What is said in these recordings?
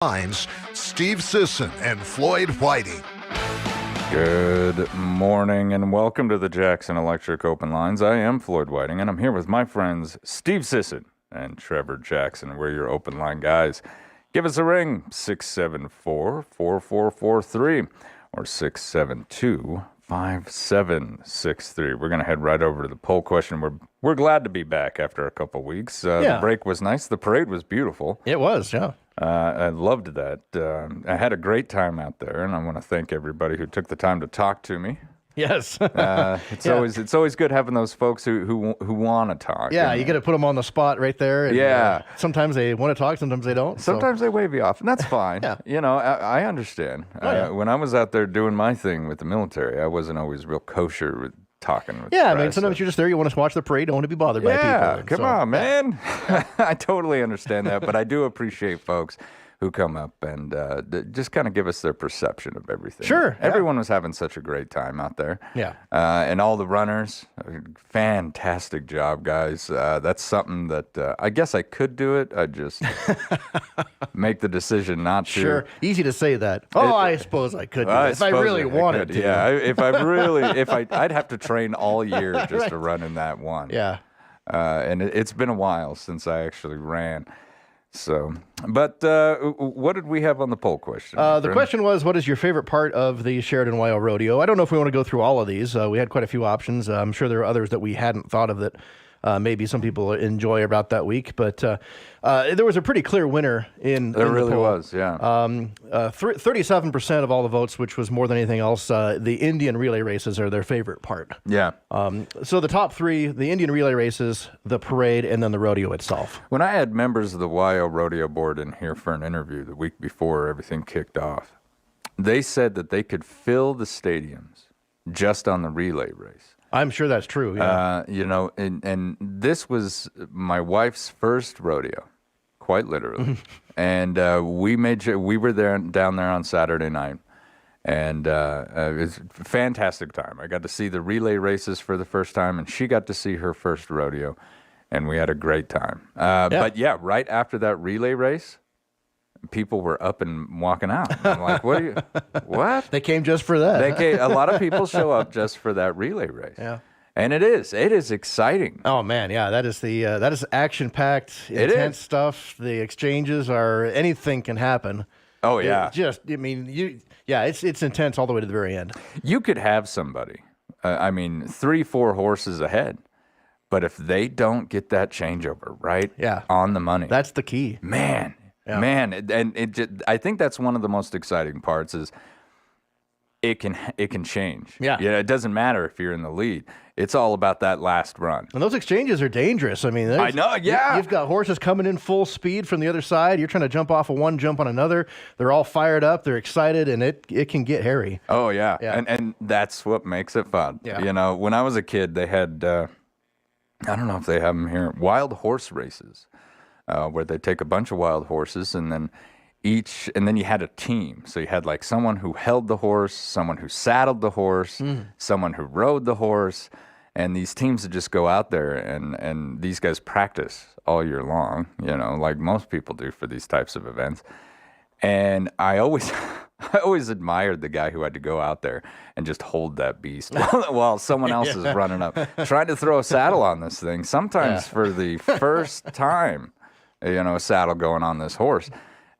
Lines, Steve Sisson and Floyd Whiting. Good morning and welcome to the Jackson Electric Open Lines. I am Floyd Whiting and I'm here with my friends Steve Sisson and Trevor Jackson. We're your open line guys. Give us a ring, 674-4443 or 672-5763. We're going to head right over to the poll question. We're glad to be back after a couple weeks. The break was nice. The parade was beautiful. It was, yeah. I loved that. I had a great time out there, and I want to thank everybody who took the time to talk to me. Yes. It's always good having those folks who want to talk. Yeah, you got to put them on the spot right there. And, sometimes they want to talk, sometimes they don't. Sometimes they wave you off, and that's fine. Yeah. You know, I understand. When I was out there doing my thing with the military, I wasn't always real kosher with talking with I mean, sometimes you're just there, you want to watch the parade, don't want to be bothered by people. Yeah, come on, man. I totally understand that, but I do appreciate folks who come up and just kind of give us their perception of everything. Sure. Everyone was having such a great time out there. Yeah. And all the runners, fantastic job, guys. That's something that I guess I could do it. I just make the decision not to. Sure. Easy to say that. I suppose I could do it if I really wanted to. Yeah, I'd have to train all year just to run in that one. Yeah. And it's been a while since I actually ran. So, but what did we have on the poll question? The question was, what is your favorite part of the Sheridan Rodeo? I don't know if we want to go through all of these. We had quite a few options. I'm sure there are others that we hadn't thought of that maybe some people enjoy about that week. But there was a pretty clear winner in There really the poll. was, yeah. 37% of all the votes, which was more than anything else, the Indian relay races are their favorite part. Yeah. So the top three, the Indian relay races, the parade, and then the rodeo itself. When I had members of the Rodeo board in here for an interview the week before everything kicked off, they said that they could fill the stadiums just on the relay race. I'm sure that's true. Yeah. And this was my wife's first rodeo, quite literally. And we were down there on Saturday night, and it was a fantastic time. I got to see the relay races for the first time, and she got to see her first rodeo, and we had a great time. But yeah, right after that relay race, people were up and walking out. I'm like, what? They came just for that. A lot of people show up just for that relay race. Yeah. And it is exciting. Oh man, yeah, that is action-packed, intense stuff. The exchanges anything can happen. Oh yeah. It's intense all the way to the very end. You could have somebody, 3-4 horses ahead, but if they don't get that changeover right on the money, that's the key. Man, I think that's one of the most exciting parts is it can change. Yeah, it doesn't matter if you're in the lead. It's all about that last run. And those exchanges are dangerous. I mean, I know. Yeah, you've got horses coming in full speed from the other side. You're trying to jump off of one, jump on another. They're all fired up. They're excited, and it can get hairy. Oh yeah. And that's what makes it fun. Yeah. You know, when I was a kid, they had I don't know if they have them here, wild horse races. Where they take a bunch of wild horses and then you had a team. So you had like someone who held the horse, someone who saddled the horse, someone who rode the horse, and these teams would just go out there and these guys practice all year long, like most people do for these types of events. And I always admired the guy who had to go out there and just hold that beast while someone else is running up, trying to throw a saddle on this thing, sometimes for the first time. A saddle going on this horse.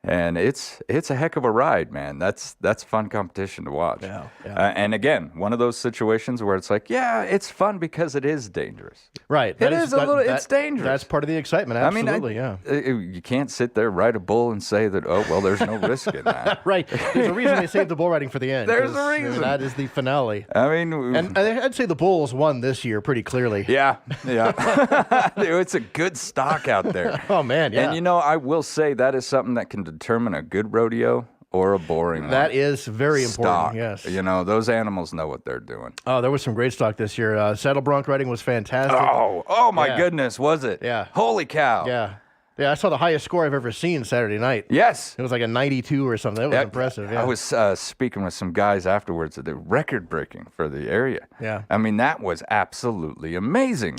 And it's a heck of a ride, man. That's fun competition to watch. Yeah. And again, one of those situations where it's like, yeah, it's fun because it is dangerous. Right. It's dangerous. That's part of the excitement. Absolutely. You can't sit there, ride a bull, and say that, oh, well, there's no risk in that. Right. There's a reason they saved the bull riding for the end. There's a reason. That is the finale. And I'd say the bulls won this year pretty clearly. Yeah. It's a good stock out there. Oh man, yeah. And I will say that is something that can determine a good rodeo or a boring one. That is very important, stock. Yes. Those animals know what they're doing. Oh, there was some great stock this year. Saddle bronc riding was fantastic. Oh my goodness, was it? Yeah. Holy cow. Yeah. Yeah, I saw the highest score I've ever seen Saturday night. Yes. It was like a 92 or something. That was impressive. Yeah. I was speaking with some guys afterwards that they're record-breaking for the area. Yeah. I mean, that was absolutely amazing.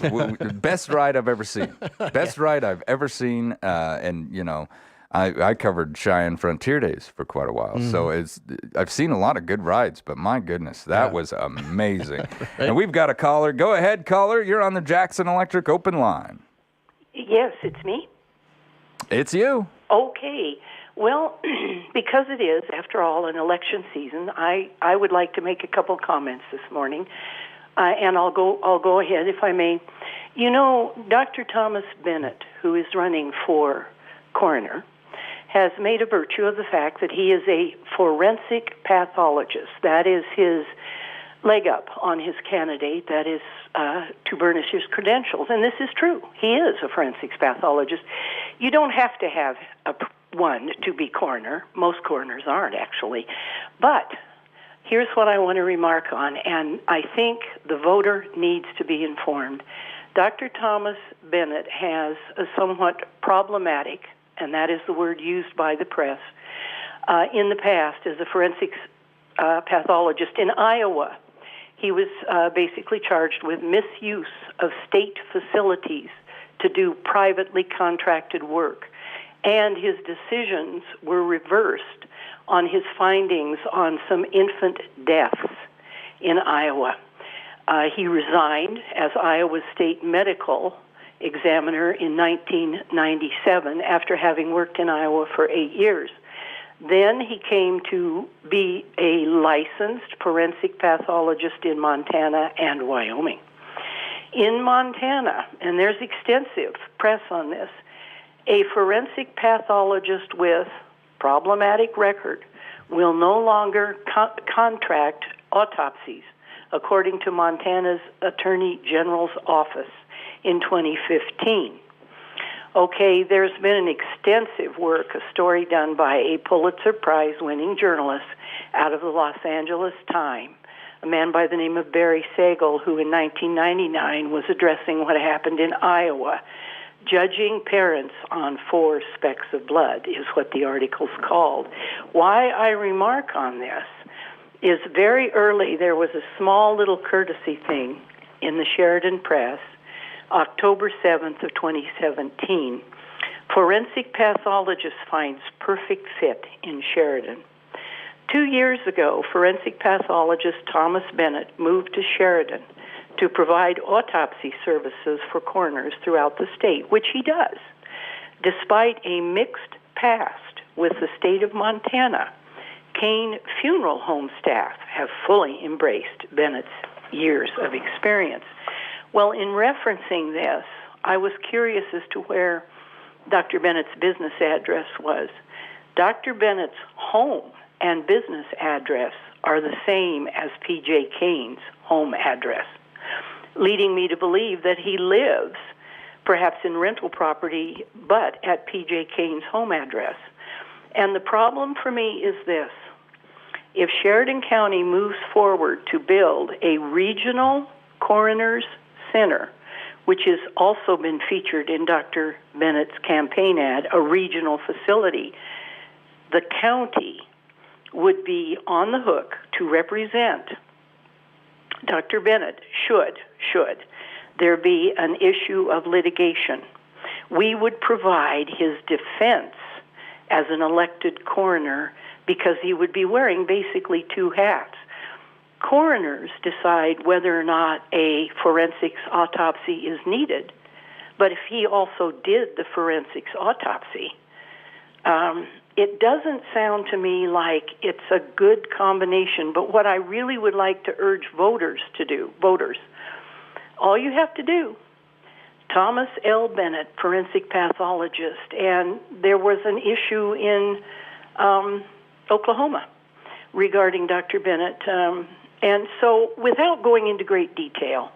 Best ride I've ever seen. Best ride I've ever seen. And, I covered Cheyenne Frontier Days for quite a while, so I've seen a lot of good rides, but my goodness, that was amazing. And we've got a caller. Go ahead, caller. You're on the Jackson Electric open line. Yes, it's me. It's you. Okay. Well, because it is, after all, an election season, I would like to make a couple comments this morning, and I'll go ahead if I may. You know, Dr. Thomas Bennett, who is running for coroner, has made a virtue of the fact that he is a forensic pathologist. That is his leg up on his candidate. That is to burnish his credentials. And this is true. He is a forensics pathologist. You don't have to have one to be coroner. Most coroners aren't, actually. But here's what I want to remark on, and I think the voter needs to be informed. Dr. Thomas Bennett has a somewhat problematic, and that is the word used by the press, in the past as a forensics pathologist in Iowa. He was basically charged with misuse of state facilities to do privately contracted work, and his decisions were reversed on his findings on some infant deaths in Iowa. He resigned as Iowa State Medical Examiner in 1997 after having worked in Iowa for 8 years. Then he came to be a licensed forensic pathologist in Montana and Wyoming. In Montana, and there's extensive press on this, a forensic pathologist with problematic record will no longer contract autopsies, according to Montana's Attorney General's office in 2015. Okay, there's been an extensive work, a story done by a Pulitzer Prize-winning journalist out of the Los Angeles Times, a man by the name of Barry Sagel, who in 1999 was addressing what happened in Iowa. Judging Parents on 4 Specks of Blood is what the article's called. Why I remark on this is very early there was a small little courtesy thing in the Sheridan Press, October 7th of 2017. Forensic pathologist finds perfect fit in Sheridan. 2 years ago, forensic pathologist Thomas Bennett moved to Sheridan to provide autopsy services for coroners throughout the state, which he does, despite a mixed past with the state of Montana. Kane Funeral Home staff have fully embraced Bennett's years of experience. Well, in referencing this, I was curious as to where Dr. Bennett's business address was. Dr. Bennett's home and business address are the same as P.J. Kane's home address, leading me to believe that he lives perhaps in rental property, but at P.J. Kane's home address. And the problem for me is this. If Sheridan County moves forward to build a regional coroner's center, which has also been featured in Dr. Bennett's campaign ad, a regional facility, the county would be on the hook to represent Dr. Bennett should there be an issue of litigation. We would provide his defense as an elected coroner because he would be wearing basically 2 hats. Coroners decide whether or not a forensics autopsy is needed, but if he also did the forensics autopsy, it doesn't sound to me like it's a good combination. But what I really would like to urge voters to do, all you have to do, Thomas L. Bennett, forensic pathologist, and there was an issue in Oklahoma regarding Dr. Bennett. And so without going into great detail,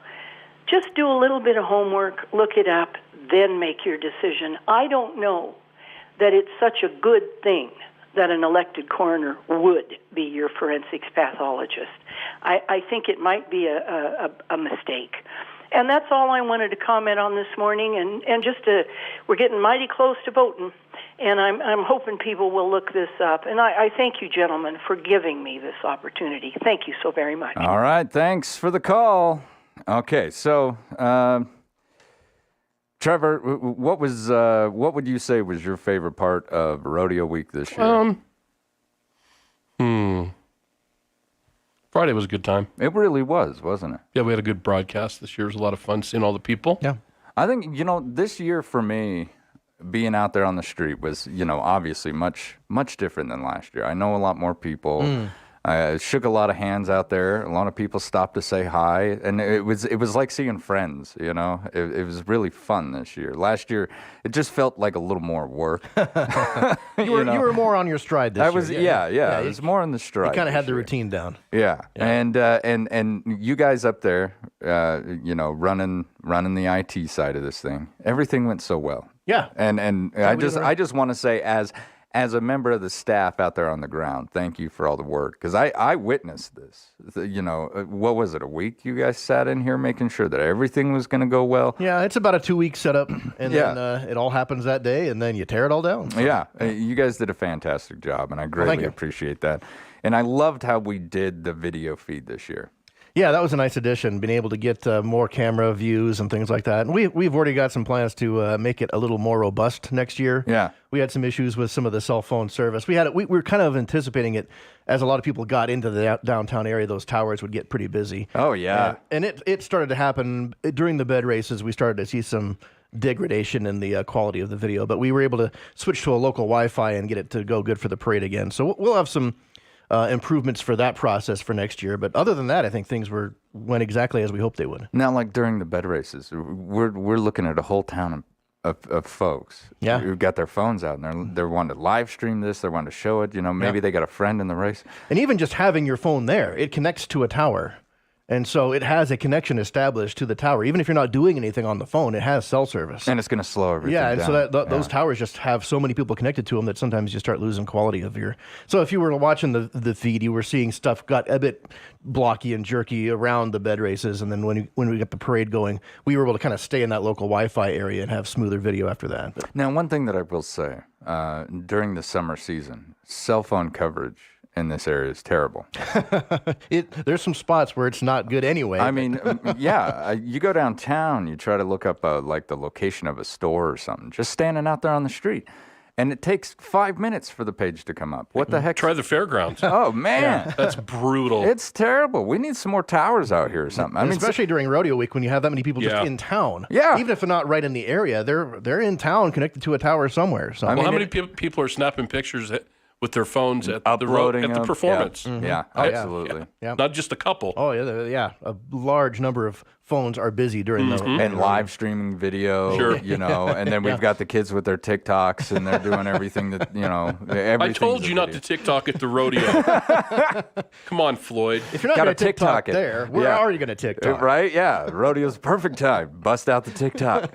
just do a little bit of homework, look it up, then make your decision. I don't know that it's such a good thing that an elected coroner would be your forensics pathologist. I think it might be a mistake. And that's all I wanted to comment on this morning. And we're getting mighty close to voting, and I'm hoping people will look this up. And I thank you, gentlemen, for giving me this opportunity. Thank you so very much. All right, thanks for the call. Okay, so Trevor, what would you say was your favorite part of Rodeo Week this year? Friday was a good time. It really was, wasn't it? Yeah, we had a good broadcast this year. It was a lot of fun seeing all the people. Yeah. I think, this year for me, being out there on the street was, obviously much, much different than last year. I know a lot more people. I shook a lot of hands out there. A lot of people stopped to say hi, and it was like seeing friends. It was really fun this year. Last year, it just felt like a little more work. You were more on your stride this year. Yeah. It was more on the stride. You kind of had the routine down. Yeah. And you guys up there, running the IT side of this thing, everything went so well. Yeah. And I just want to say, as a member of the staff out there on the ground, thank you for all the work, because I witnessed this. What was it, a week you guys sat in here making sure that everything was going to go well? Yeah, it's about a 2-week setup, and then it all happens that day, and then you tear it all down. So. Yeah, you guys did a fantastic job, and I greatly appreciate that. And I loved how we did the video feed this year. Yeah, that was a nice addition, being able to get more camera views and things like that. And we've already got some plans to make it a little more robust next year. Yeah. We had some issues with some of the cell phone service. We were kind of anticipating it as a lot of people got into the downtown area, those towers would get pretty busy. Oh, yeah. And it started to happen during the bed races. We started to see some degradation in the quality of the video, but we were able to switch to a local Wi-Fi and get it to go good for the parade again. So we'll have some improvements for that process for next year. But other than that, I think things went exactly as we hoped they would. Now, like during the bed races, we're looking at a whole town of folks who got their phones out, and they're wanting to live stream this, they're wanting to show it. Maybe they got a friend in the race. And even just having your phone there, it connects to a tower. And so it has a connection established to the tower. Even if you're not doing anything on the phone, it has cell service. And it's going to slow everything down. Yeah, and so those towers just have so many people connected to them that sometimes you start losing quality of your... So if you were watching the feed, you were seeing stuff got a bit blocky and jerky around the bed races. And then when we got the parade going, we were able to kind of stay in that local Wi-Fi area and have smoother video after that. But now, one thing that I will say, during the summer season, cell phone coverage in this area is terrible. There's some spots where it's not good anyway. I mean, you go downtown, you try to look up like the location of a store or something, just standing out there on the street, and it takes 5 minutes for the page to come up. What the heck? Try the fairgrounds. Oh, man. That's brutal. It's terrible. We need some more towers out here or something. I mean, especially during Rodeo Week when you have that many people just in town. Yeah. Even if they're not right in the area, they're in town connected to a tower somewhere. So. How many people are snapping pictures with their phones at the performance? Yeah, mm-hmm. Absolutely. Yeah. Not just a couple. Oh, yeah. A large number of phones are busy during the... And live streaming video, Sure. And then we've got the kids with their TikToks, and they're doing everything that, I told you not to TikTok at the rodeo. Come on, Floyd. If you're not going to TikTok there, where are you going to TikTok? Right? Yeah. Rodeo's the perfect time. Bust out the TikTok.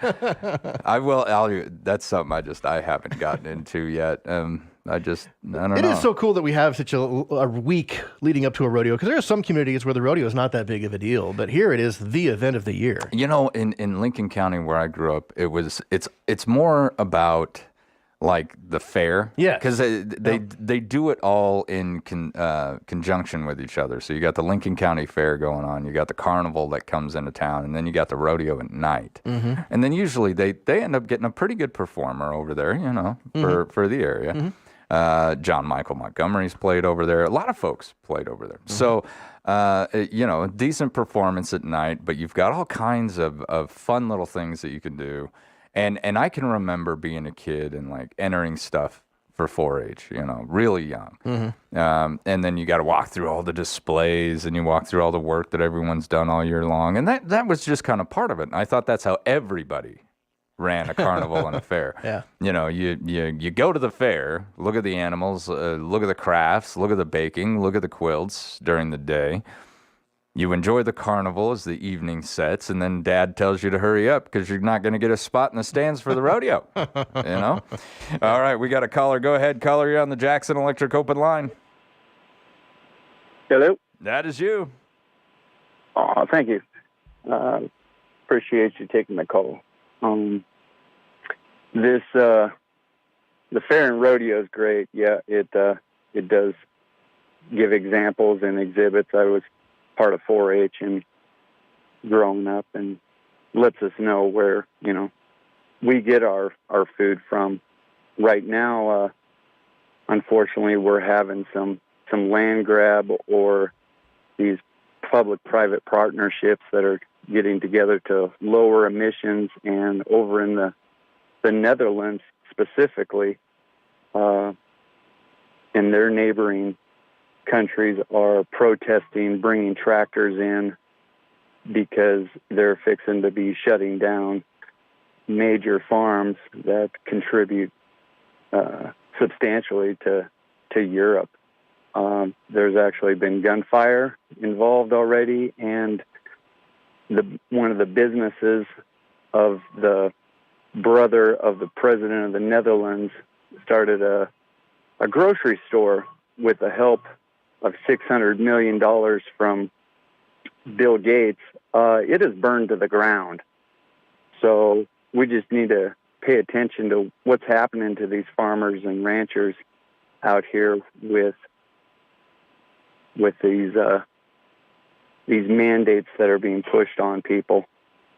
That's something I haven't gotten into yet. I don't know. It is so cool that we have such a week leading up to a rodeo, because there are some communities where the rodeo is not that big of a deal, but here it is the event of the year. In Lincoln County where I grew up, it's more about like the fair. Yeah. Because they do it all in conjunction with each other. So you got the Lincoln County Fair going on, you got the carnival that comes into town, and then you got the rodeo at night. Mm-hmm. And then usually they end up getting a pretty good performer over there, for the area. Mm-hmm. John Michael Montgomery's played over there. A lot of folks played over there. Mm-hmm. So, a decent performance at night, but you've got all kinds of fun little things that you can do. And I can remember being a kid and like entering stuff for 4-H, really young. Mm-hmm. And then you got to walk through all the displays, and you walk through all the work that everyone's done all year long. And that was just kind of part of it. And I thought that's how everybody ran a carnival and a fair. Yeah. You go to the fair, look at the animals, look at the crafts, look at the baking, look at the quilts during the day. You enjoy the carnival as the evening sets, and then Dad tells you to hurry up because you're not going to get a spot in the stands for the rodeo. All right, we got a caller. Go ahead, caller. You're on the Jackson Electric Open Line. Hello. That is you. Oh, thank you. Appreciate you taking the call. The fair and rodeo is great. Yeah, it does give examples and exhibits. I was part of 4-H and growing up, and lets us know where we get our food from. Right now, unfortunately, we're having some land grab or these public-private partnerships that are getting together to lower emissions, and over in the Netherlands specifically, and their neighboring countries are protesting bringing tractors in because they're fixing to be shutting down major farms that contribute substantially to Europe. There's actually been gunfire involved already, and one of the businesses of the brother of the president of the Netherlands started a grocery store with the help of $600 million from Bill Gates. It is burned to the ground. So we just need to pay attention to what's happening to these farmers and ranchers out here with these mandates that are being pushed on people.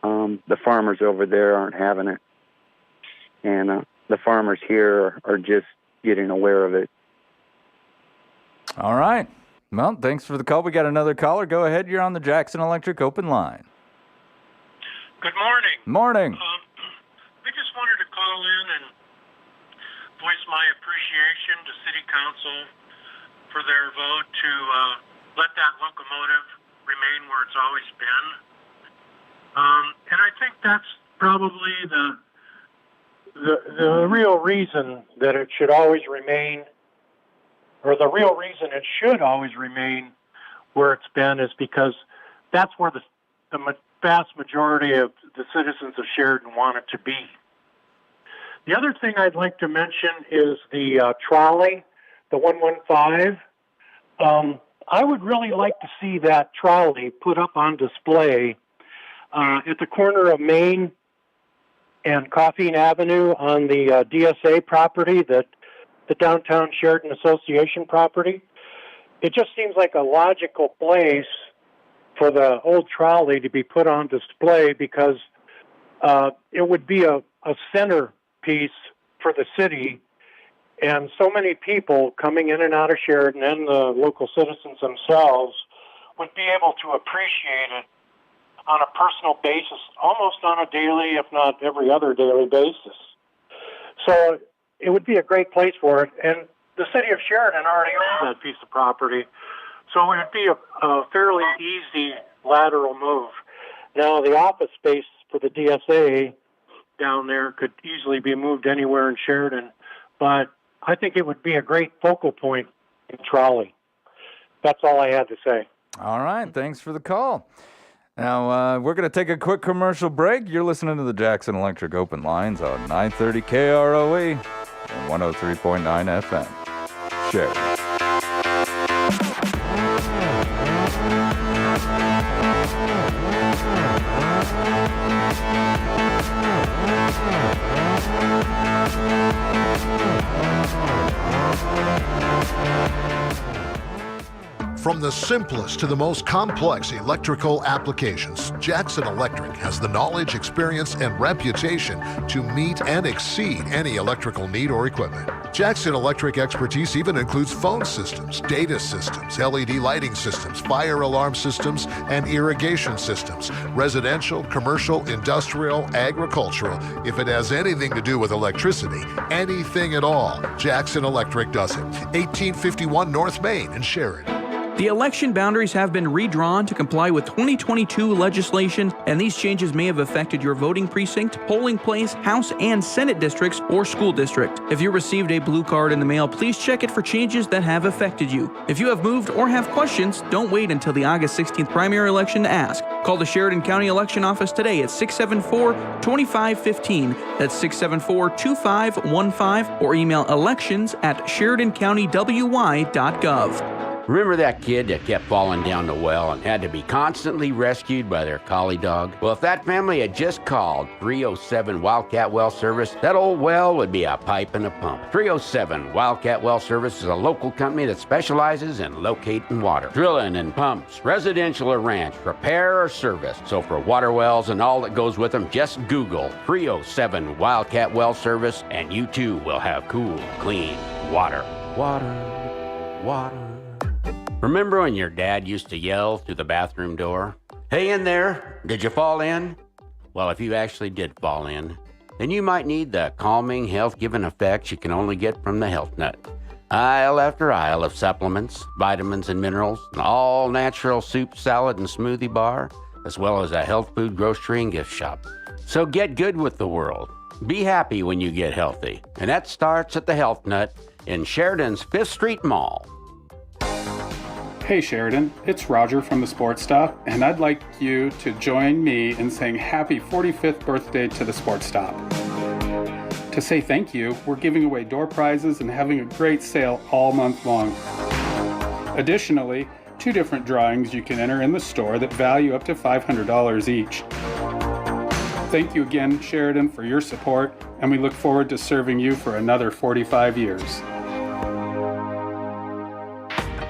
The farmers over there aren't having it, and the farmers here are just getting aware of it. All right. Well, thanks for the call. We got another caller. Go ahead. You're on the Jackson Electric open line. Good morning. Morning. I just wanted to call in and voice my appreciation to City Council for their vote to let that locomotive remain where it's always been. And I think that's probably the real reason that it should always remain, or the real reason it should always remain where it's been, is because that's where the vast majority of the citizens of Sheridan want it to be. The other thing I'd like to mention is the trolley, the 115. I would really like to see that trolley put up on display at the corner of Main and Coffeen Avenue on the DSA property, the Downtown Sheridan Association property. It just seems like a logical place for the old trolley to be put on display, because it would be a centerpiece for the city, and so many people coming in and out of Sheridan and the local citizens themselves would be able to appreciate it on a personal basis, almost on a daily, if not every other daily basis. So it would be a great place for it, and the city of Sheridan already owns that piece of property, so it would be a fairly easy lateral move. Now, the office space for the DSA down there could easily be moved anywhere in Sheridan, but I think it would be a great focal point in trolley. That's all I had to say. All right. Thanks for the call. Now, we're going to take a quick commercial break. You're listening to the Jackson Electric Open Lines on 930 KROE and 103.9 FM. Sheridan. From the simplest to the most complex electrical applications, Jackson Electric has the knowledge, experience, and reputation to meet and exceed any electrical need or equipment. Jackson Electric expertise even includes phone systems, data systems, LED lighting systems, fire alarm systems, and irrigation systems, residential, commercial, industrial, agricultural. If it has anything to do with electricity, anything at all, Jackson Electric does it. 1851 North Main in Sheridan. The election boundaries have been redrawn to comply with 2022 legislation, and these changes may have affected your voting precinct, polling place, House and Senate districts, or school district. If you received a blue card in the mail, please check it for changes that have affected you. If you have moved or have questions, don't wait until the August 16th primary election to ask. Call the Sheridan County Election Office today at 674-2515. That's 674-2515, or email elections@SheridanCountyWY.gov. Remember that kid that kept falling down the well and had to be constantly rescued by their collie dog? Well, if that family had just called 307 Wildcat Well Service, that old well would be a pipe and a pump. 307 Wildcat Well Service is a local company that specializes in locating water, drilling and pumps, residential or ranch, repair or service. So for water wells and all that goes with them, just Google 307 Wildcat Well Service and you too will have cool, clean water. Water. Remember when your dad used to yell through the bathroom door, "Hey in there, did you fall in?" Well, if you actually did fall in, then you might need the calming, health-giving effects you can only get from the Health Nut. Aisle after aisle of supplements, vitamins and minerals, an all-natural soup, salad, and smoothie bar, as well as a health food grocery and gift shop. So get good with the world. Be happy when you get healthy. And that starts at the Health Nut in Sheridan's 5th Street Mall. Hey Sheridan, it's Roger from the Sports Stop, and I'd like you to join me in saying happy 45th birthday to the Sports Stop. To say thank you, we're giving away door prizes and having a great sale all month long. Additionally, 2 different drawings you can enter in the store that value up to $500 each. Thank you again, Sheridan, for your support, and we look forward to serving you for another 45 years.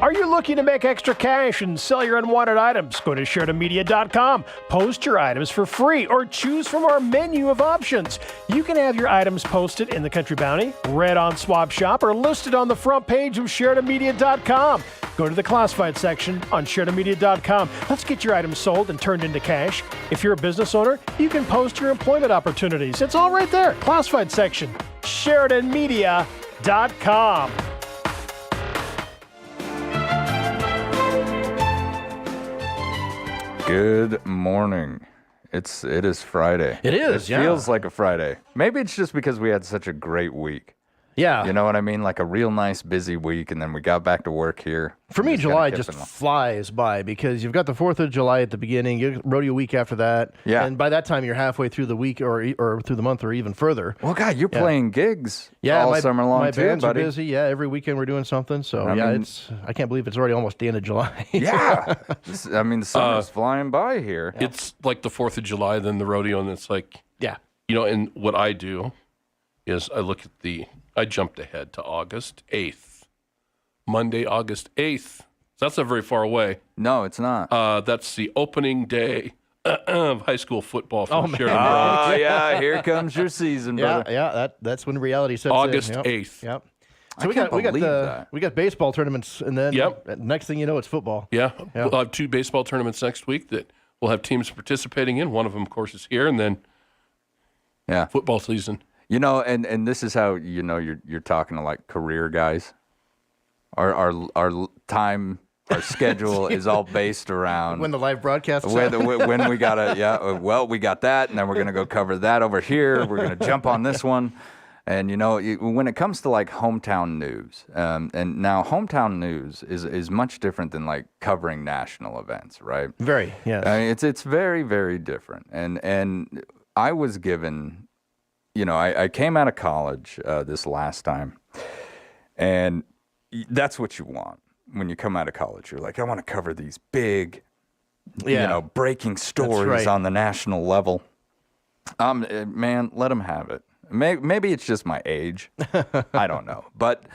Are you looking to make extra cash and sell your unwanted items? Go to SheridanMedia.com. Post your items for free or choose from our menu of options. You can have your items posted in the Country Bounty, read on Swap Shop, or listed on the front page of SheridanMedia.com. Go to the classified section on SheridanMedia.com. Let's get your items sold and turned into cash. If you're a business owner, you can post your employment opportunities. It's all right there. Classified section, SheridanMedia.com. Good morning. It is Friday. It is, It feels like a Friday. Maybe it's just because we had such a great week. Yeah. You know what I mean? Like a real nice busy week, and then we got back to work here. For me, July just flies by because you've got the 4th of July at the beginning, you get rodeo week after that, and by that time you're halfway through the week or through the month or even further. Well, God, you're playing gigs all summer long my too, bands buddy. are busy. Yeah, every weekend we're doing something. So I can't believe it's already almost the end of July. Yeah, the summer's flying by here. It's like the 4th of July, then the rodeo, and it's like, and what I do is I jumped ahead to August 8th. Monday, August 8th. That's not very far away. No, it's not. That's the opening day of high school football for Sheridan. Oh, yeah, here comes your season, brother. Yeah, that's when reality sets August in. August 8th. Yep. So we got baseball tournaments, and then next thing you know, it's football. Yeah. We'll have 2 baseball tournaments next week that we'll have teams participating in. One of them, of course, is here, and then football season. You know, and this is how you're talking to like career guys. Our time, our schedule is all based around when the live broadcast. When we gotta we got that, and then we're gonna go cover that over here. We're gonna jump on this one, and when it comes to like hometown news, and now hometown news is much different than like covering national events, right? Very, yes. I mean, it's very, very different, and I was given. I came out of college this last time, and that's what you want when you come out of college. You're like, I want to cover these big, breaking stories on the national level. Man, let them have it. Maybe it's just my age. I don't know. But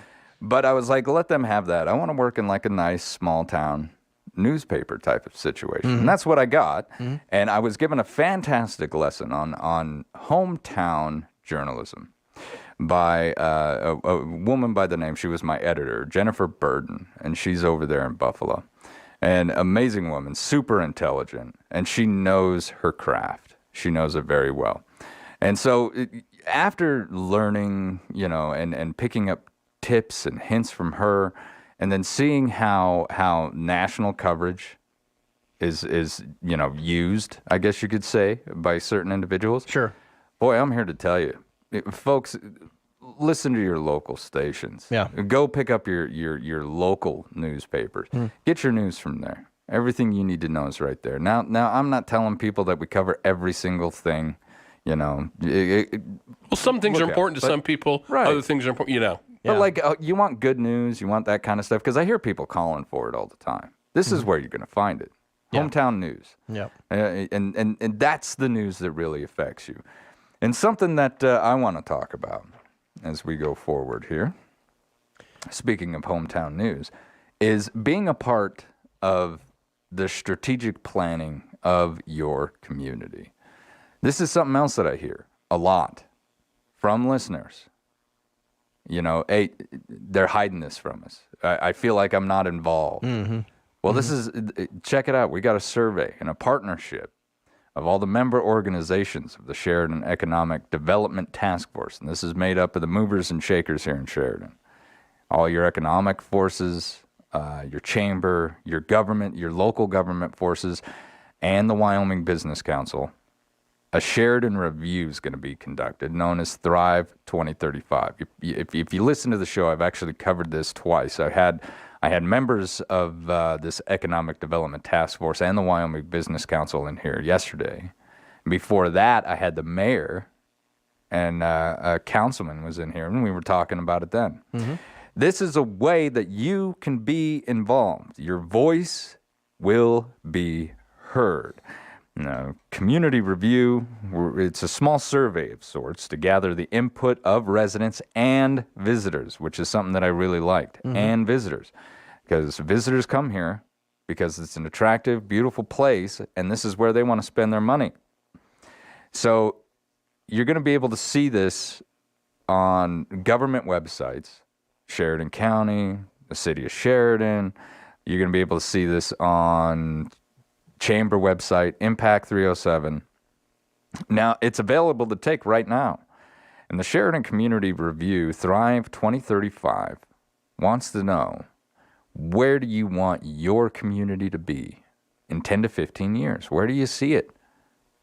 I was like, let them have that. I want to work in like a nice small town newspaper type of situation. And that's what I got. And I was given a fantastic lesson on hometown journalism by a woman by the name, she was my editor, Jennifer Burden, and she's over there in Buffalo. An amazing woman, super intelligent, and she knows her craft. She knows it very well. And so after learning, and picking up tips and hints from her, and then seeing how national coverage is used, I guess you could say, by certain individuals. Sure. Boy, I'm here to tell you, folks, listen to your local stations. Yeah. Go pick up your local newspapers. Get your news from there. Everything you need to know is right there. Now I'm not telling people that we cover every single thing. Well, some things are important to some people. Right. Other things are important. But like, you want good news, you want that kind of stuff, because I hear people calling for it all the time. This is where you're going to find it. Hometown news. Yeah. And that's the news that really affects you. And something that I want to talk about as we go forward here, speaking of hometown news, is being a part of the strategic planning of your community. This is something else that I hear a lot from listeners. You know, hey, they're hiding this from us. I feel like I'm not involved. Well, this is, check it out. We got a survey and a partnership of all the member organizations of the Sheridan Economic Development Task Force. And this is made up of the movers and shakers here in Sheridan. All your economic forces, your chamber, your government, your local government forces, and the Wyoming Business Council. A Sheridan review is going to be conducted, known as Thrive 2035. If you listen to the show, I've actually covered this twice. I had members of this Economic Development Task Force and the Wyoming Business Council in here yesterday. Before that, I had the mayor and a councilman was in here, and we were talking about it then. This is a way that you can be involved. Your voice will be heard. Community review, it's a small survey of sorts to gather the input of residents and visitors, which is something that I really liked, and visitors. Because visitors come here because it's an attractive, beautiful place, and this is where they want to spend their money. So you're going to be able to see this on government websites, Sheridan County, the city of Sheridan. You're going to be able to see this on chamber website, Impact 307. Now, it's available to take right now. And the Sheridan Community Review, Thrive 2035, wants to know, where do you want your community to be in 10 to 15 years? Where do you see it?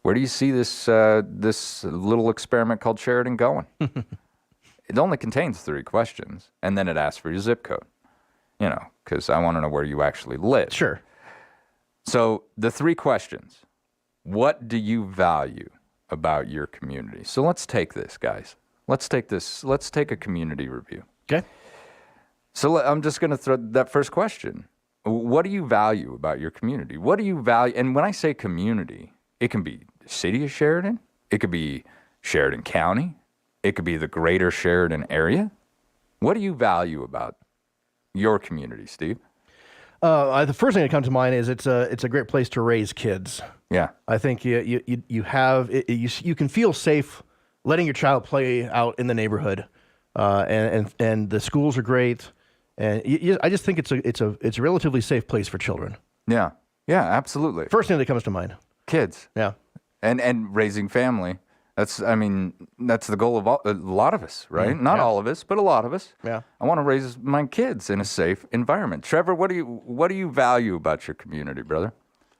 Where do you see this this little experiment called Sheridan going? It only contains 3 questions, and then it asks for your zip code, because I want to know where you actually live. Sure. So the 3 questions: what do you value about your community? So let's take this, guys. Let's take a community review. Okay. So I'm just going to throw that first question. What do you value about your community? What do you value? And when I say community, it can be the city of Sheridan. It could be Sheridan County. It could be the greater Sheridan area. What do you value about your community, Steve? The first thing that comes to mind is it's a great place to raise kids. Yeah. I think you can feel safe letting your child play out in the neighborhood, and the schools are great, and I just think it's a relatively safe place for children. Yeah. Yeah. Absolutely. First thing that comes to mind. Kids. Yeah. And raising family. That's the goal of a lot of us, right? Not all of us, but a lot of us. Yeah. I want to raise my kids in a safe environment. Trevor, what do you value about your community, brother?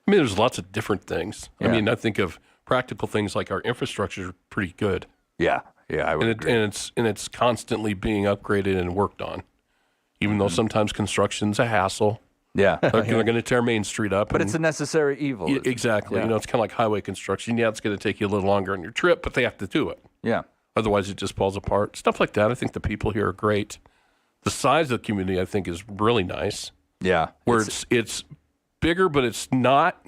I mean, there's lots of different things. Yeah. I mean, I think of practical things like our infrastructure is pretty good. Yeah. Yeah, I would agree. And it's constantly being upgraded and worked on, even though sometimes construction's a hassle. Yeah. They're going to tear Main Street up. But it's a necessary evil. Exactly. Yeah. It's kind of like highway construction. Yeah, it's going to take you a little longer on your trip, but they have to do it. Yeah. Otherwise, it just falls apart. Stuff like that. I think the people here are great. The size of the community, I think, is really nice. Yeah. Where it's bigger, but it's not.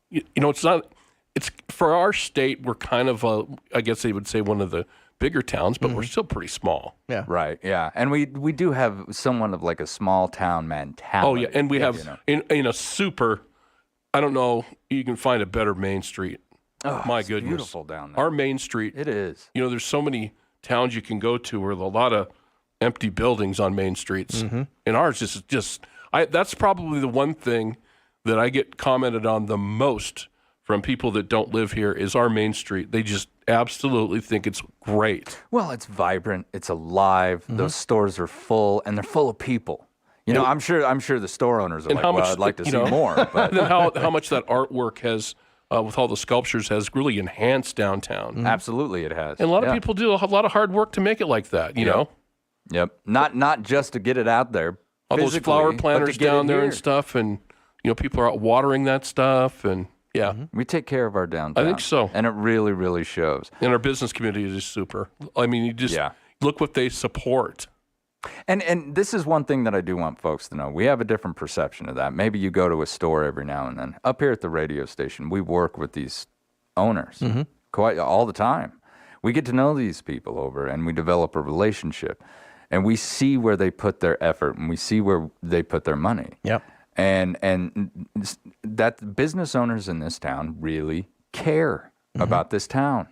It's not. It's for our state. We're kind of I guess they would say one of the bigger towns, but we're still pretty small. Yeah. Right. Yeah. And we do have somewhat of like a small town mentality. Oh yeah, and we have in a super. I don't know. You can find a better Main Street. Oh, my it's goodness, beautiful down there. Our Main Street. It is. There's so many towns you can go to where there's a lot of empty buildings on main streets, and ours is just. That's probably the one thing that I get commented on the most from people that don't live here is our Main Street. They just absolutely think it's great. Well, it's vibrant. It's alive. Those stores are full, and they're full of people. I'm sure the store owners are like, well, I'd like to see more. But then how much that artwork has, with all the sculptures, has really enhanced downtown. Absolutely, it has. And a lot of people do a lot of hard work to make it like that, you know? Yep. Not just to get it out there. All those flower planters down there and stuff, and people are out watering that stuff, and we take care of our downtown. I think so, and it really, really shows. And our business community is just super. I mean, look what they support. And this is one thing that I do want folks to know. We have a different perception of that. Maybe you go to a store every now and then. Up here at the radio station, we work with these owners quite all the time. We get to know these people over, and we develop a relationship. And we see where they put their effort, and we see where they put their money. Yep. And that business owners in this town really care about this town.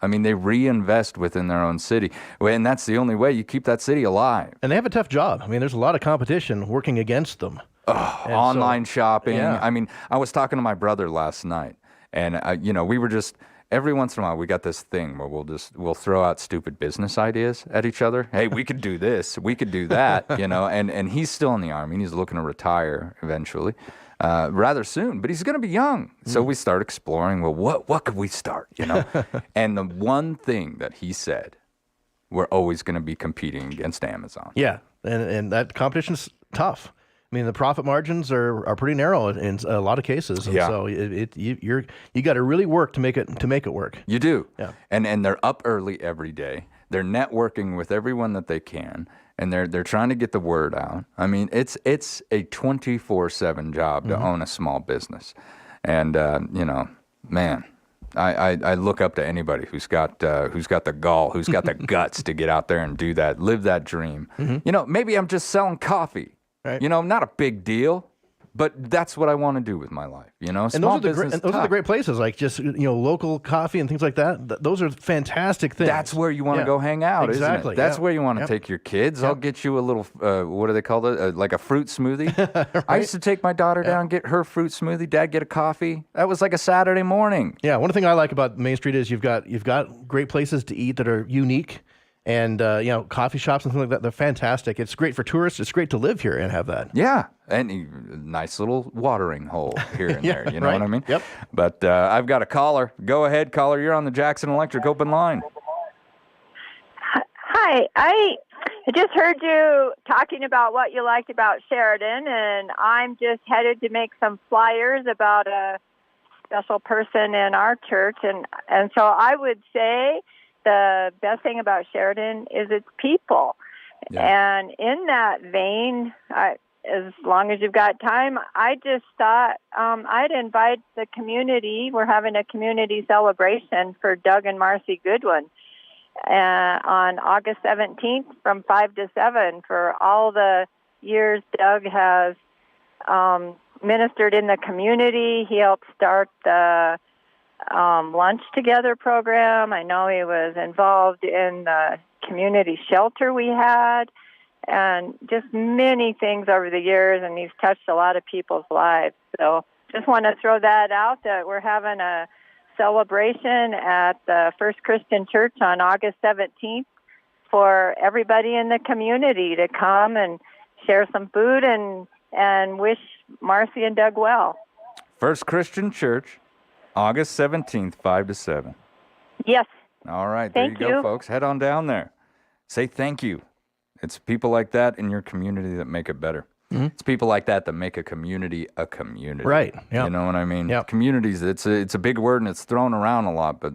I mean, they reinvest within their own city. And that's the only way you keep that city alive. And they have a tough job. I mean, there's a lot of competition working against them. Online shopping. Yeah. I mean, I was talking to my brother last night, and, we were just, every once in a while, we got this thing where we'll throw out stupid business ideas at each other. Hey, we could do this. We could do that, and he's still in the Army, and he's looking to retire eventually. Rather soon, but he's going to be young. So we start exploring, well, what could we start, And the one thing that he said, we're always going to be competing against Amazon. Yeah, and that competition's tough. I mean, the profit margins are pretty narrow in a lot of cases. And so you got to really work to make it work. You do. Yeah. And they're up early every day. They're networking with everyone that they can. And they're trying to get the word out. I mean, it's a 24/7 job to own a small business, and man, I look up to anybody who's got the gall, who's got the guts to get out there and do that, live that dream. Maybe I'm just selling coffee. Right. Not a big deal. But that's what I want to do with my life, Small business. Those are the great places, like just local coffee and things like that. Those are fantastic things. That's where you want to go hang out, exactly. Isn't it? That's where you want to take your kids. I'll get you a little, what do they call it? Like a fruit smoothie. Right? I used to take my daughter down, get her fruit smoothie. Dad, get a coffee. That was like a Saturday morning. Yeah, one thing I like about Main Street is you've got great places to eat that are unique. And, coffee shops and things like that, they're fantastic. It's great for tourists. It's great to live here and have that. Yeah. And a nice little watering hole here and there. You know what I mean? Yep. But I've got a caller. Go ahead, caller. You're on the Jackson Electric open line. Hi. I just heard you talking about what you liked about Sheridan, and I'm just headed to make some flyers about a special person in our church. And so I would say the best thing about Sheridan is its people. Yeah. And in that vein, as long as you've got time, I just thought I'd invite the community. We're having a community celebration for Doug and Marcy Goodwin on August 17th from 5 to 7. For all the years Doug has ministered in the community, he helped start the Lunch Together program. I know he was involved in the community shelter we had, and just many things over the years, and he's touched a lot of people's lives. So just want to throw that out, that we're having a celebration at the First Christian Church on August 17th for everybody in the community to come and share some food and wish Marcy and Doug well. First Christian Church, August 17th, 5 to 7. Yes. All right. There you go, folks. Head on down there. Say thank you. It's people like that in your community that make it better. Mm-hmm. It's people like that make a community a community. Right. Yep. You know what I mean? Yep. Communities, it's a big word and it's thrown around a lot, but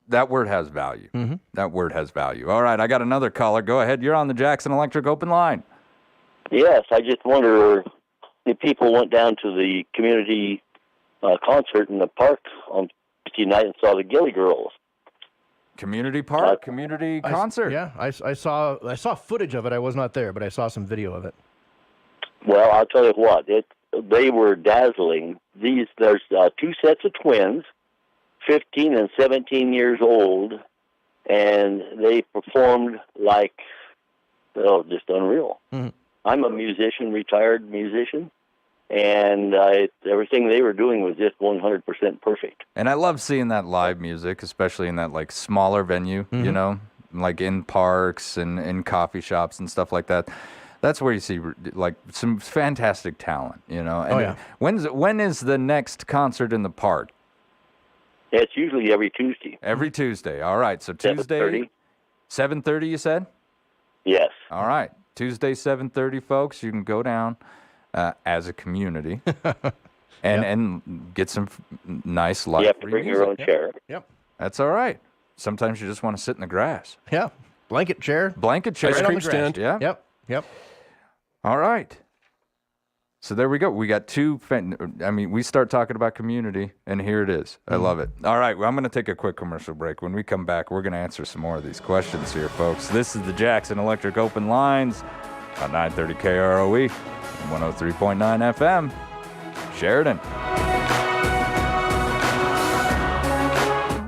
that word has value. Mm-hmm. That word has value. All right. I got another caller. Go ahead. You're on the Jackson Electric open line. Yes. I just wonder if people went down to the community concert in the park on Tuesday night and saw the Gilly Girls. Community park, community concert. I saw footage of it. I was not there, but I saw some video of it. Well, I'll tell you what, they were dazzling. There's two sets of twins, 15 and 17 years old, and they performed like, just unreal. Mm-hmm. I'm a musician, retired musician. And everything they were doing was just 100% perfect. And I love seeing that live music, especially in that like smaller venue, like in parks and in coffee shops and stuff like that. That's where you see like some fantastic talent, And when is the next concert in the park? It's usually every Tuesday. Every Tuesday. All right. So Tuesday, 7:30, you said? Yes. All right. Tuesday, 7:30, folks. You can go down. As a community, and get some nice live. You have to bring your own chair. Yep, that's all right. Sometimes you just want to sit in the grass. Yeah, Blanket chair. Blanket chair. Ice Right on cream the grass. stand. Yep. All right. So there we go. We got two. We start talking about community, and here it is. I love it. All right. Well, I'm going to take a quick commercial break. When we come back, we're going to answer some more of these questions here, folks. This is the Jackson Electric Open Lines on 930 KROE, 103.9 FM, Sheridan.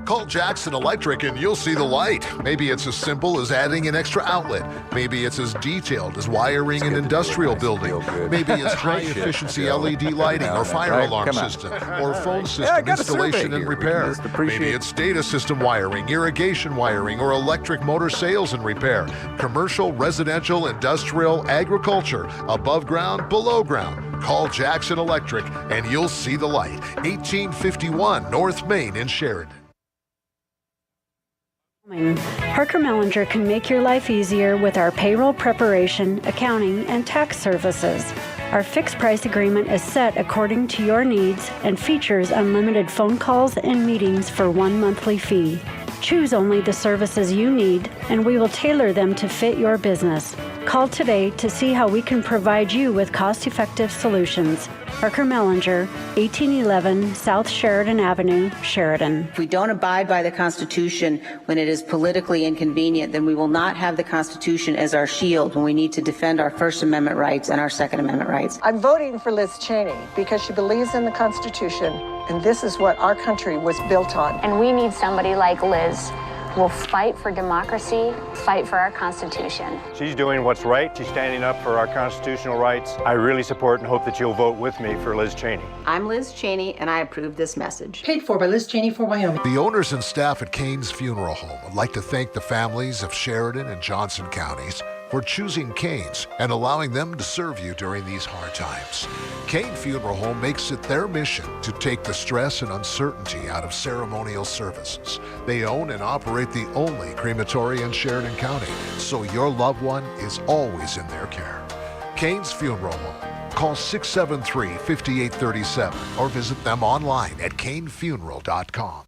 Call Jackson Electric and you'll see the light. Maybe it's as simple as adding an extra outlet. Maybe it's as detailed as wiring an industrial building. Maybe it's high-efficiency LED lighting or fire alarm system or phone system installation and repair. Maybe it's data system wiring, irrigation wiring, or electric motor sales and repair. Commercial, residential, industrial, agriculture, above ground, below ground. Call Jackson Electric and you'll see the light. 1851 North Main in Sheridan. Parker Mellinger can make your life easier with our payroll preparation, accounting, and tax services. Our fixed price agreement is set according to your needs and features unlimited phone calls and meetings for one monthly fee. Choose only the services you need, and we will tailor them to fit your business. Call today to see how we can provide you with cost-effective solutions. Parker Mellinger, 1811 South Sheridan Avenue, Sheridan. If we don't abide by the Constitution when it is politically inconvenient, then we will not have the Constitution as our shield when we need to defend our First Amendment rights and our Second Amendment rights. I'm voting for Liz Cheney because she believes in the Constitution, and this is what our country was built on. And we need somebody like Liz who will fight for democracy, fight for our Constitution. She's doing what's right. She's standing up for our constitutional rights. I really support and hope that you'll vote with me for Liz Cheney. I'm Liz Cheney, and I approve this message. Paid for by Liz Cheney for Wyoming. The owners and staff at Kane's Funeral Home would like to thank the families of Sheridan and Johnson counties for choosing Kane's and allowing them to serve you during these hard times. Kane Funeral Home makes it their mission to take the stress and uncertainty out of ceremonial services. They own and operate the only crematory in Sheridan County, so your loved one is always in their care. Kane's Funeral Home. Call 673-5837 or visit them online at kanefuneral.com.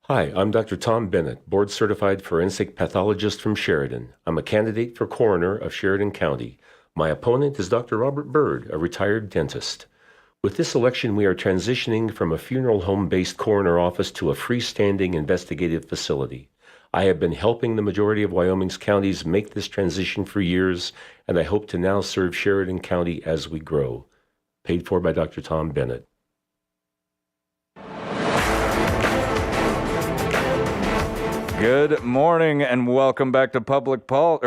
Hi, I'm Dr. Tom Bennett, board-certified forensic pathologist from Sheridan. I'm a candidate for coroner of Sheridan County. My opponent is Dr. Robert Bird, a retired dentist. With this election, we are transitioning from a funeral home-based coroner office to a freestanding investigative facility. I have been helping the majority of Wyoming's counties make this transition for years, and I hope to now serve Sheridan County as we grow. Paid for by Dr. Tom Bennett. Good morning and welcome back to Public Pulse.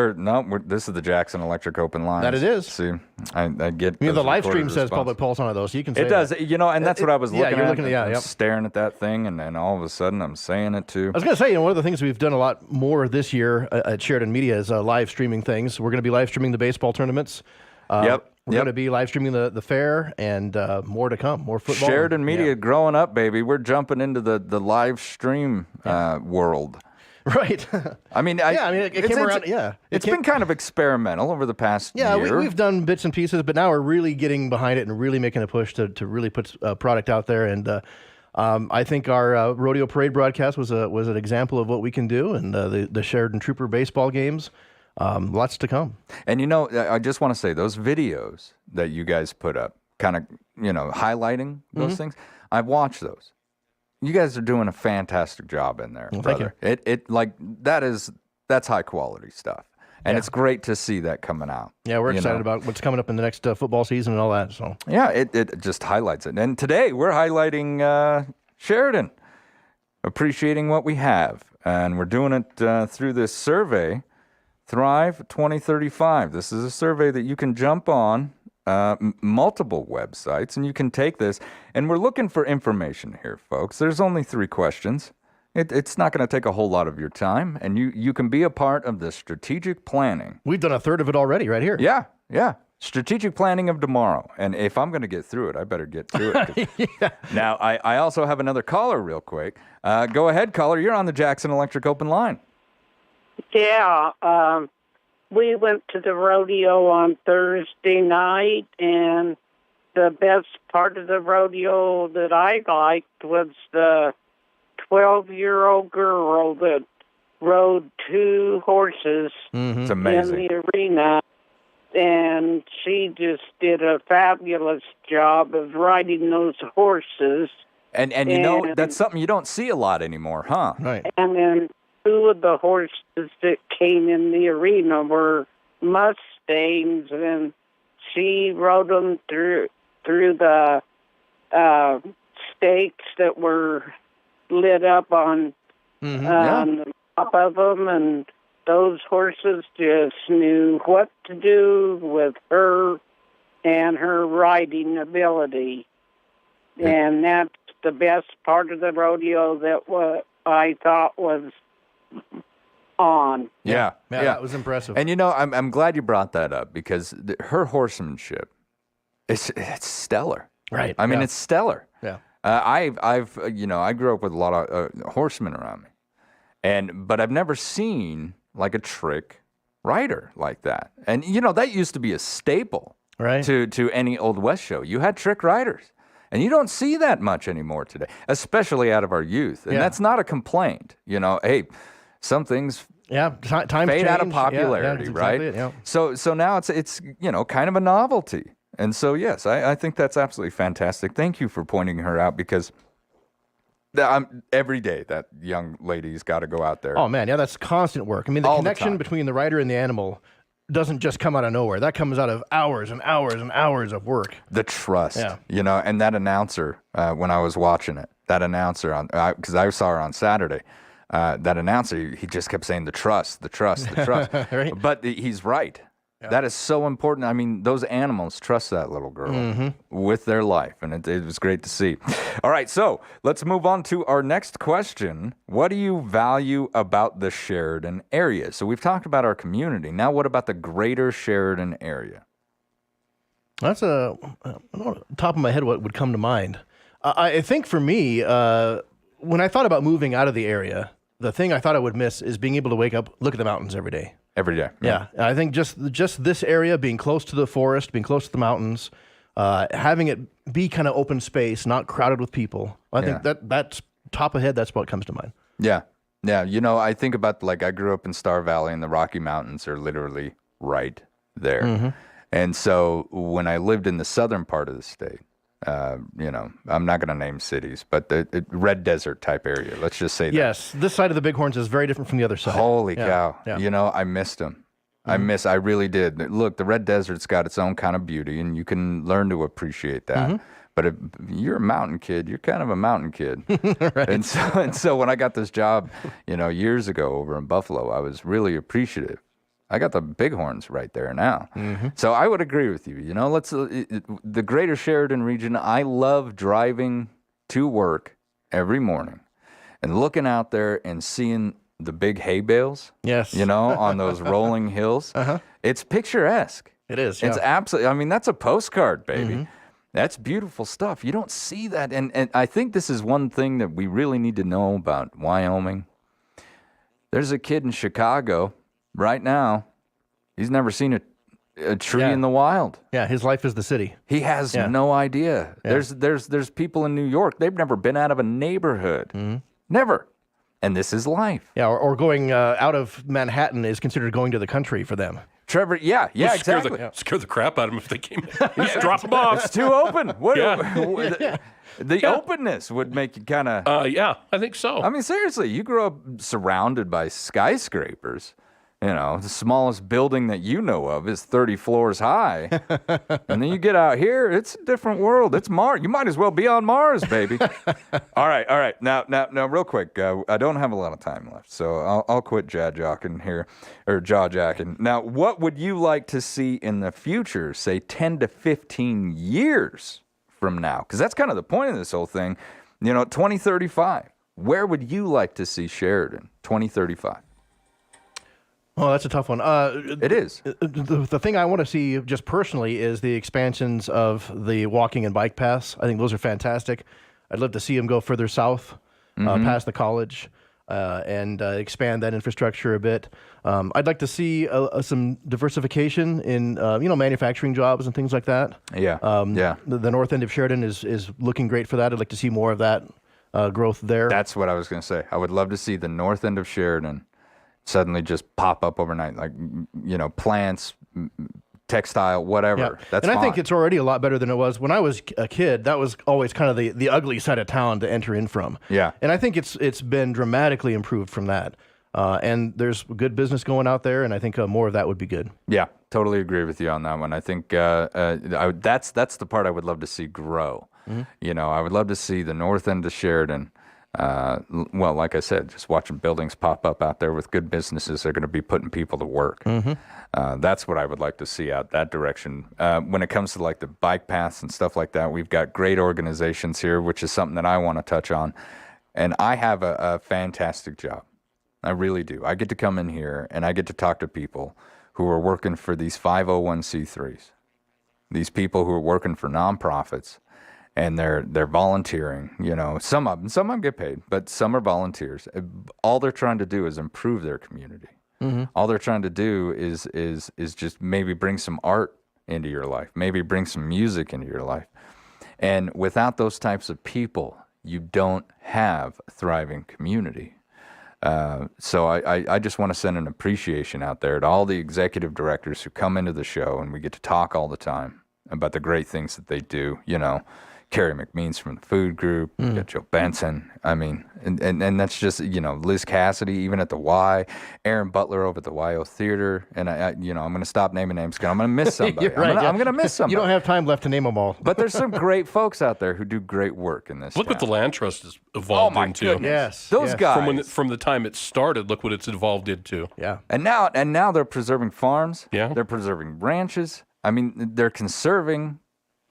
This is the Jackson Electric Open Lines. That it is. See, I get. The live stream says Public Pulse on it though, so you can say it does. That. And that's what I was looking at. I'm staring at that thing, and then all of a sudden I'm saying it too. I was going to say, one of the things we've done a lot more this year at Sheridan Media is live streaming things. We're going to be live streaming the baseball tournaments. We're going to be live streaming the fair and more to come, more football. Sheridan Media growing up, baby. We're jumping into the live stream world. Right. It came around. Yeah. It's been kind of experimental over the past year. Yeah, we've done bits and pieces, but now we're really getting behind it and really making a push to really put a product out there. And I think our rodeo parade broadcast was an example of what we can do, and the Sheridan Trooper baseball games. Lots to come. And I just want to say those videos that you guys put up, kind of highlighting those things. I've watched those. You guys are doing a fantastic job in there, brother. Thank you. That's high quality stuff, and it's great to see that coming out. Yeah, we're excited about what's coming up in the next football season and all that. So yeah, it just highlights it. And today we're highlighting Sheridan, appreciating what we have, and we're doing it through this survey, Thrive 2035. This is a survey that you can jump on. Multiple websites, and you can take this, and we're looking for information here, folks. There's only 3 questions. It's not going to take a whole lot of your time, and you can be a part of the strategic planning. We've done a third of it already right here. Yeah. Strategic planning of tomorrow, and if I'm going to get through it, I better get through it. Now, I also have another caller real quick. Go ahead, caller. You're on the Jackson Electric Open Line. Yeah, we went to the rodeo on Thursday night, and the best part of the rodeo that I liked was the 12-year-old girl that rode 2 horses It's in amazing. the arena, and she just did a fabulous job of riding those horses. And you know, that's something you don't see a lot anymore, huh? Right. And then 2 of the horses that came in the arena were Mustangs, and she rode them through the stakes that were lit up on the top of them, and those horses just knew what to do with her and her riding ability. And that's the best part of the rodeo that I thought was on. Yeah, that was impressive. And you know, I'm glad you brought that up because her horsemanship, it's stellar. Right. I mean, it's stellar. Yeah. I've you know, I grew up with a lot of horsemen around me, but I've never seen like a trick rider like that. And you know, that used to be a staple, right, to any Old West show. You had trick riders. And you don't see that much anymore today, especially out of our youth. And that's not a complaint. You know, hey, some things time fade out of change. popularity, that's right? exactly it, So now it's you know, kind of a novelty. And so yes, I think that's absolutely fantastic. Thank you for pointing her out because every day that young lady's got to go out there. Oh man, yeah, that's constant work. I mean, the All the connection time. between the rider and the animal doesn't just come out of nowhere. That comes out of hours and hours and hours of work. The trust, you know, and that announcer, when I was watching it, that announcer because I saw her on Saturday, that announcer, he just kept saying the trust. Right. But he's right. That is so important. I mean, those animals trust that little girl with their life, and it was great to see. All right, so let's move on to our next question. What do you value about the Sheridan area? So we've talked about our community. Now what about the greater Sheridan area? That's I don't know, top of my head what would come to mind. I think for me, when I thought about moving out of the area, the thing I thought I would miss is being able to wake up, look at the mountains every day. Every day. Yeah. I think just this area, being close to the forest, being close to the mountains, having it be kind of open space, not crowded with people. I think that's top of head. That's what comes to mind. Yeah. Yeah. You know, I think about, like, I grew up in Star Valley, and the Rocky Mountains are literally right there. And so when I lived in the southern part of the state, you know, I'm not going to name cities, but the Red Desert type area. Let's just say that. Yes, this side of the Bighorns is very different from the other side. Holy cow. Yeah. You know, I missed them. I really did. Look, the Red Desert's got its own kind of beauty, and you can learn to appreciate that. But if you're a mountain kid, you're kind of a mountain kid. Right. And so when I got this job, you know, years ago over in Buffalo, I was really appreciative. I got the Bighorns right there now. So I would agree with you. You know, the greater Sheridan region, I love driving to work every morning and looking out there and seeing the big hay bales. Yes. You know, on those rolling hills. It's picturesque. It is. It's absolutely, I mean, that's a postcard, baby. That's beautiful stuff. You don't see that. And I think this is one thing that we really need to know about Wyoming. There's a kid in Chicago right now. He's never seen a tree in the wild. Yeah, his life is the city. He has no idea. There's people in New York, they've never been out of a neighborhood. Never. And this is life. Yeah, or going out of Manhattan is considered going to the country for them. Trevor, exactly. Scare the crap out of them if they came in. Just drop them off. It's too open. The openness would make you kind of... yeah, I think so. I mean, seriously, you grew up surrounded by skyscrapers. You know, the smallest building that you know of is 30 floors high. And then you get out here, it's a different world. It's Mars. You might as well be on Mars, baby. All right. Now, real quick, I don't have a lot of time left, so I'll quit jaw-jacking here, or jaw-jacking. Now, what would you like to see in the future, say 10 to 15 years from now? Because that's kind of the point of this whole thing. You know, 2035, where would you like to see Sheridan, 2035? Oh, that's a tough one. It is. The thing I want to see just personally is the expansions of the walking and bike paths. I think those are fantastic. I'd love to see them go further south, past the college, and expand that infrastructure a bit. I'd like to see some diversification in manufacturing jobs and things like that. Yeah. The north end of Sheridan is looking great for that. I'd like to see more of that growth there. That's what I was going to say. I would love to see the north end of Sheridan suddenly just pop up overnight, like, plants, textile, whatever. Yeah. That's and I fine. think it's already a lot better than it was when I was a kid. That was always kind of the ugly side of town to enter in from. Yeah. And I think it's been dramatically improved from that. And there's good business going out there, and I think more of that would be good. Yeah, totally agree with you on that one. I think that's the part I would love to see grow. Mm-hmm. I would love to see the north end of Sheridan. Well, like I said, just watching buildings pop up out there with good businesses, they're going to be putting people to work. Mm-hmm. That's what I would like to see out that direction. When it comes to like the bike paths and stuff like that, we've got great organizations here, which is something that I want to touch on. And I have a fantastic job. I really do. I get to come in here and I get to talk to people who are working for these 501c3s, these people who are working for nonprofits, and they're volunteering. Some of them get paid, but some are volunteers. All they're trying to do is improve their community. Mm-hmm. All they're trying to do is just maybe bring some art into your life, maybe bring some music into your life. And without those types of people, you don't have a thriving community. So I just want to send an appreciation out there to all the executive directors who come into the show, and we get to talk all the time about the great things that they do. Carrie McMeans from the food group, you got Joe Benson. I mean, and that's just, Liz Cassidy, even at the Y, Aaron Butler over at the YO Theater. And I'm going to stop naming names because I'm going to miss somebody. Right, I'm going to miss somebody. You don't have time left to name them all. But there's some great folks out there who do great work in this Look town. what the Land Trust has evolved into. Goodness. Yes. Those guys. From the time it started, look what it's evolved into. Yeah. And now they're preserving farms. Yeah. They're preserving ranches. I mean, they're conserving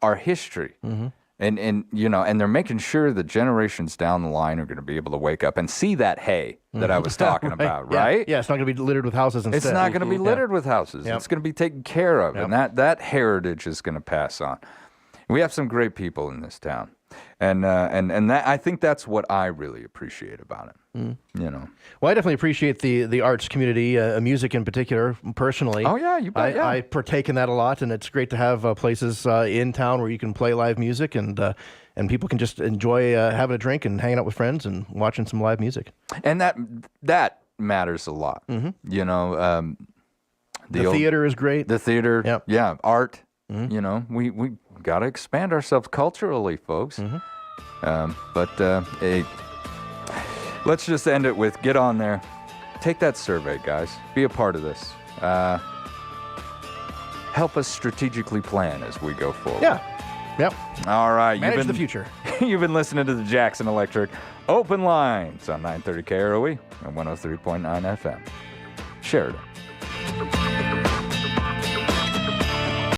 our history. Mm-hmm. And they're making sure that generations down the line are going to be able to wake up and see that hay that I was talking about, right? Yeah, it's not going to be littered with houses instead. It's not going to be littered with houses. Yep. It's going to be taken care of, and that heritage is going to pass on. We have some great people in this town, and that, I think that's what I really appreciate about it. Well, I definitely appreciate the arts community, music in particular, personally. Oh yeah, you bet. I partake in that a lot, and it's great to have places in town where you can play live music and people can just enjoy having a drink and hanging out with friends and watching some live music. And that matters a lot. Mm-hmm. The theater is great. The theater, yeah, art. Mm-hmm. We got to expand ourselves culturally, folks. Mm-hmm. Hey, let's just end it with get on there. Take that survey, guys. Be a part of this. Help us strategically plan as we go forward. Yeah. Yep. All right. Manage the future. You've been listening to the Jackson Electric Open Lines on 930 KROE and 103.9 FM. Sheridan.